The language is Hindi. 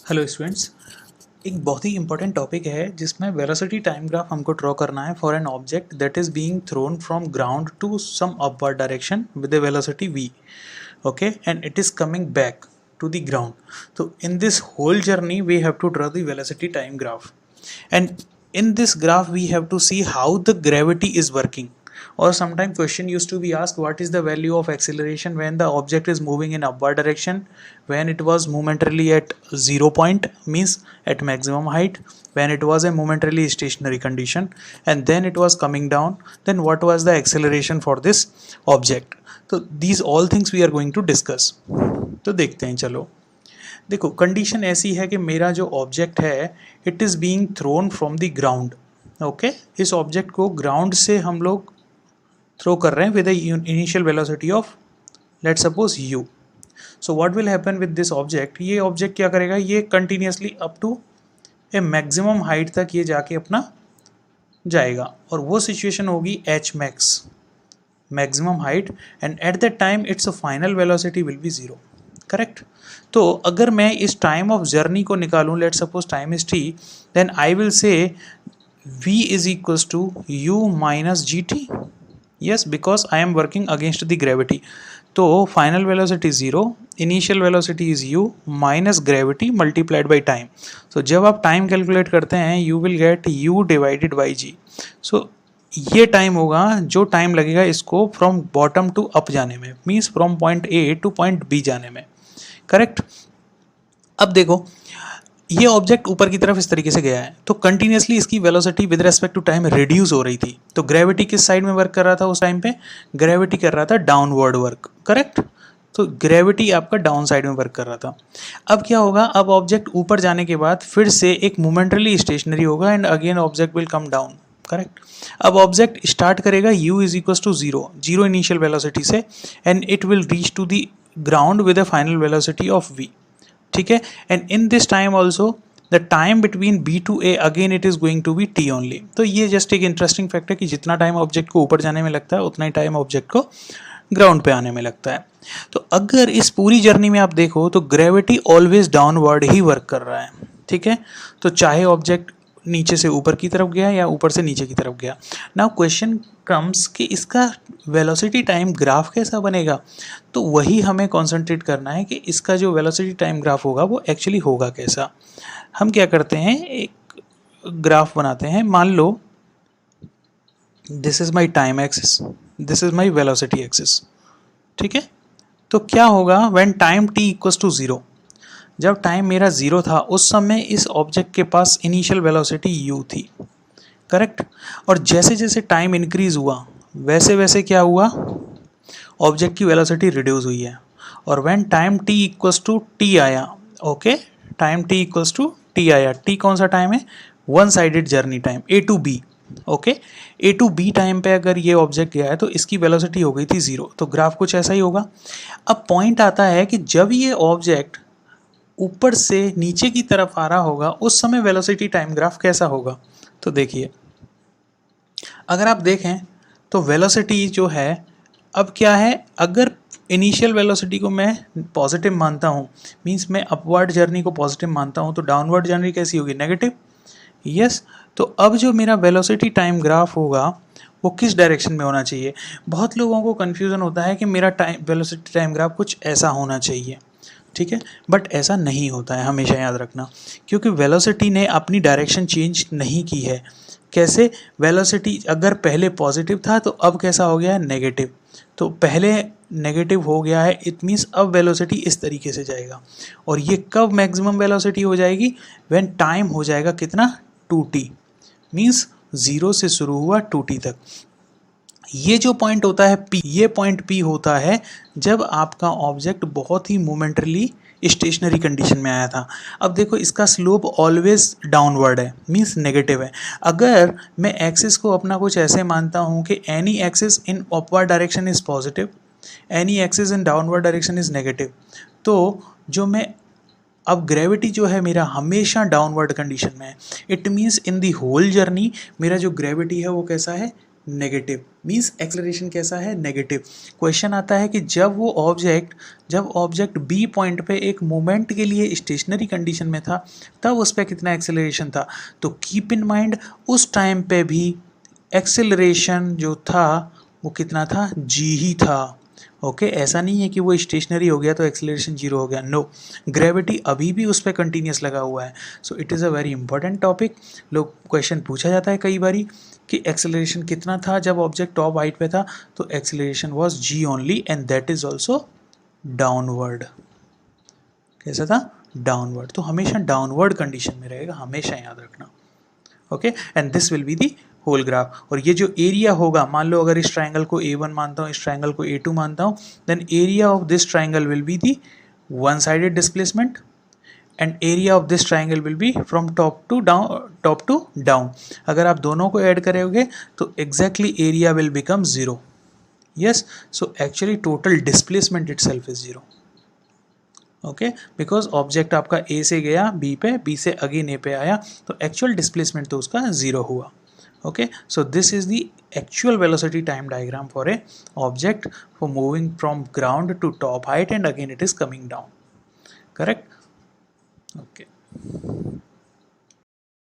Hello students. एक बहुत ही इंपॉर्टेंट टॉपिक है जिसमें वेलोसिटी टाइम ग्राफ हमको ड्रॉ करना है for an object that is being thrown from ground to some upward direction with a velocity v, okay, and it is coming back to the ground. So in this whole journey we have to draw the velocity time graph, and in this graph we have to see how the gravity is working. Or sometime question used to be asked, what is the value of acceleration when the object is moving in upward direction, when it was momentarily at 0 point, means at maximum height, when it was a momentarily stationary condition, and then it was coming down, then what was the acceleration for this object. तो these all things we are going to discuss. तो देखते हैं, चलो देखो, कंडीशन ऐसी है कि मेरा जो ऑब्जेक्ट है it is being thrown from the ground. Okay, इस ऑब्जेक्ट को ग्राउंड से हम लोग थ्रो कर रहे हैं with initial velocity of let suppose u. So what will happen with this object, ये ऑब्जेक्ट क्या करेगा, ये continuously up to a maximum height तक ये जाके अपना जाएगा, और वो सिचुएशन होगी h max, maximum height, and at that time its final velocity will be zero. Correct. तो अगर मैं इस टाइम ऑफ जर्नी को निकालूं, let suppose time is t, then I will say v is equals to u minus G T. Yes, because I am working against the gravity. तो final velocity zero, initial velocity is u minus gravity multiplied by time. So जब आप टाइम कैलकुलेट करते हैं you will get u divided by G. So ये टाइम होगा जो टाइम लगेगा इसको फ्रॉम बॉटम टू अप जाने में, means from point A to point B जाने में। करेक्ट। अब देखो, ये ऑब्जेक्ट ऊपर की तरफ इस तरीके से गया है, तो कंटिन्यूसली इसकी velocity with respect to time reduce हो रही थी। तो ग्रेविटी किस साइड में वर्क कर रहा था उस टाइम पे, ग्रेविटी कर रहा था डाउनवर्ड वर्क। करेक्ट। तो ग्रेविटी आपका डाउन साइड में वर्क कर रहा था। अब क्या होगा, अब ऑब्जेक्ट ऊपर जाने के बाद फिर से एक मोमेंटरली स्टेशनरी होगा and again object will come down. Correct. अब ऑब्जेक्ट स्टार्ट करेगा u is equal to zero, zero initial velocity से, and it will reach to the ground with a final velocity of v। ठीक है। And in this time also the time between b to a again it is going to be t only. तो ये जस्ट एक इंटरेस्टिंग फैक्ट है कि जितना टाइम ऑब्जेक्ट को ऊपर जाने में लगता है उतना ही टाइम ऑब्जेक्ट को ग्राउंड पे आने में लगता है। तो अगर इस पूरी जर्नी में आप देखो तो ग्रेविटी ऑलवेज डाउनवर्ड ही वर्क कर रहा है। ठीक है। तो चाहे ऑब्जेक्ट नीचे से ऊपर की तरफ गया या ऊपर से नीचे की तरफ गया। नाउ क्वेश्चन कम्स कि इसका वेलोसिटी टाइम ग्राफ कैसा बनेगा। तो वही हमें कॉन्सेंट्रेट करना है कि इसका जो वेलोसिटी टाइम ग्राफ होगा वो एक्चुअली होगा कैसा। हम क्या करते हैं, एक ग्राफ बनाते हैं। मान लो this is my time axis, this is my velocity axis. ठीक है। तो क्या होगा when time t equals to zero, जब टाइम मेरा जीरो था उस समय इस ऑब्जेक्ट के पास इनिशियल वेलोसिटी u थी। करेक्ट। और जैसे जैसे टाइम इंक्रीज हुआ वैसे वैसे क्या हुआ, ऑब्जेक्ट की वेलोसिटी रिड्यूस हुई है। और when time t equals to t आया, okay, time t equals to t आया, t कौन सा टाइम है, one sided journey time, a to b। Okay, A to B time पे अगर ये ऑब्जेक्ट गया है तो इसकी वेलोसिटी हो गई थी जीरो। तो ग्राफ कुछ ऐसा ही होगा। अब पॉइंट आता है कि जब ये ऑब्जेक्ट ऊपर से नीचे की तरफ आ रहा होगा उस समय वेलोसिटी टाइम ग्राफ कैसा होगा। तो देखिए, अगर आप देखें तो वेलोसिटी जो है अब क्या है, अगर इनिशियल वेलोसिटी को मैं पॉजिटिव मानता हूँ, मींस मैं अपवर्ड जर्नी को पॉजिटिव मानता हूँ, तो डाउनवर्ड जर्नी कैसी होगी, नेगेटिव। यस। तो अब जो मेरा वेलोसिटी टाइम ग्राफ होगा वो किस डायरेक्शन में होना चाहिए। बहुत लोगों को कन्फ्यूज़न होता है कि मेरा टाइम वेलोसिटी टाइम ग्राफ कुछ ऐसा होना चाहिए। ठीक है, बट ऐसा नहीं होता है, हमेशा याद रखना, क्योंकि वेलोसिटी ने अपनी डायरेक्शन चेंज नहीं की है। कैसे, वेलोसिटी अगर पहले पॉजिटिव था तो अब कैसा हो गया है, नेगेटिव। तो पहले नेगेटिव हो गया है, इट मीन्स अब वेलोसिटी इस तरीके से जाएगा। और ये कब मैक्सिमम वेलोसिटी हो जाएगी, व्हेन टाइम हो जाएगा कितना, 2t, मीन्स जीरो से शुरू हुआ 2t तक। ये जो पॉइंट होता है P, ये पॉइंट P होता है जब आपका ऑब्जेक्ट बहुत ही मोमेंटरली स्टेशनरी कंडीशन में आया था। अब देखो, इसका स्लोप ऑलवेज डाउनवर्ड है, मींस नेगेटिव है। अगर मैं एक्सिस को अपना कुछ ऐसे मानता हूँ कि any axis in upward direction is positive, any axis in downward direction is negative, तो जो मैं अब ग्रेविटी जो है मेरा हमेशा डाउनवर्ड कंडीशन में है। It means in the whole journey मेरा जो ग्रेविटी है वो कैसा है, नेगेटिव मीन्स एक्सेलरेशन कैसा है, नेगेटिव। क्वेश्चन आता है कि जब ऑब्जेक्ट बी पॉइंट पे एक मोमेंट के लिए स्टेशनरी कंडीशन में था तब उस पर कितना एक्सेलरेशन था। तो कीप इन माइंड उस टाइम पे भी एक्सेलरेशन जो था वो कितना था, जी ही था। ओके ऐसा नहीं है कि वो स्टेशनरी हो गया तो एक्सेलरेशन जीरो हो गया, नो, ग्रेविटी अभी भी उस पर कंटिन्यूस लगा हुआ है। So it is a very important topic. लोग क्वेश्चन पूछा जाता है कई बारी कि एक्सेलरेशन कितना था जब ऑब्जेक्ट टॉप हाइट पे था, तो acceleration was G only and that is also downward. कैसा था, डाउनवर्ड। तो हमेशा डाउनवर्ड कंडीशन में रहेगा, हमेशा याद रखना। Okay and this will be the whole graph. और ये जो एरिया होगा, मान लो अगर इस ट्राइंगल को A1 मानता हूँ, इस ट्राइंगल को A2 मानता हूँ, then area of this triangle will be the one sided displacement and area of this triangle will be from top to down. अगर आप दोनों को ऐड करोगे तो exactly area will become zero. Yes, so actually total displacement itself is zero. Okay because object आपका ए से गया बी पे, बी से अगेन ए पे आया, तो एक्चुअल डिस्प्लेसमेंट तो उसका जीरो हुआ। Okay so this is the actual velocity time diagram for a object for moving from ground to top height and again it is coming down. Correct? Okay.